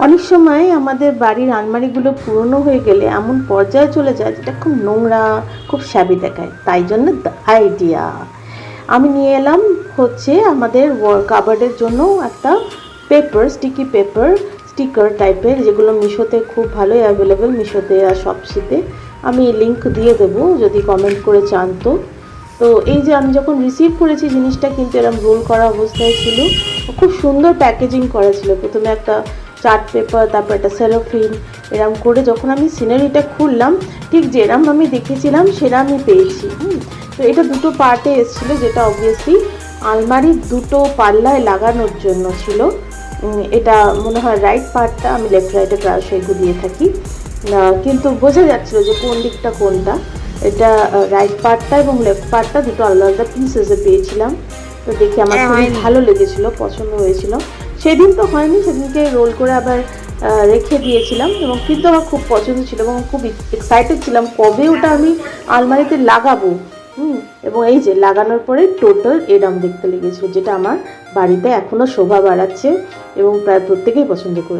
অনেক সময় আমাদের বাড়ির আলমারিগুলো পুরনো হয়ে গেলে এমন পর্যায়ে চলে যায় যেটা খুব নোংরা, খুব শ্যাবি দেখায়। তাই জন্য আইডিয়া আমি নিয়ে এলাম হচ্ছে আমাদের কাবার্ডের জন্য একটা পেপার, স্টিকি পেপার, স্টিকার টাইপের, যেগুলো মিশোতে খুব ভালোই অ্যাভেলেবেল, মিশোতে আর শপসিতে। আমি লিঙ্ক দিয়ে দেবো যদি কমেন্ট করে চান। তো এই যে আমি যখন রিসিভ করেছি জিনিসটা কিন্তু এরকম রোল করা অবস্থায় ছিল, খুব সুন্দর প্যাকেজিং করা ছিল। প্রথমে একটা চার্ট পেপার, তারপর একটা সেলোফিন, এরম করে যখন আমি সিনারিটা খুললাম ঠিক যেরম আমি দেখেছিলাম সেরমই পেয়েছি। তো এটা দুটো পার্টে এসেছিলো, যেটা অবভিয়াসলি আলমারির দুটো পাল্লায় লাগানোর জন্য ছিল। এটা মনে হয় রাইট পার্টটা, আমি লেফট রাইটে প্রায়শই ঘুরিয়ে থাকি, কিন্তু বোঝা যাচ্ছিলো যে কোন দিকটা কোনটা। এটা রাইট পার্টটা এবং লেফট পার্টটা দুটো আলাদা আলাদা পিসেসে পেয়েছিলাম। তো দেখে আমার খুবই ভালো লেগেছিলো, পছন্দ হয়েছিল। সেদিন তো হয়নি, সেদিনকে রোল করে আবার রেখে দিয়েছিলাম, এবং কিন্তু আমার খুব পছন্দ ছিল এবং খুব এক্সাইটেড ছিলাম কবে ওটা আমি আলমারিতে লাগাবো। এবং এই যে লাগানোর পরে টোটাল এরম দেখতে লেগেছিলো, যেটা আমার বাড়িতে এখনও শোভা বাড়াচ্ছে এবং প্রায় প্রত্যেকেই পছন্দ করে।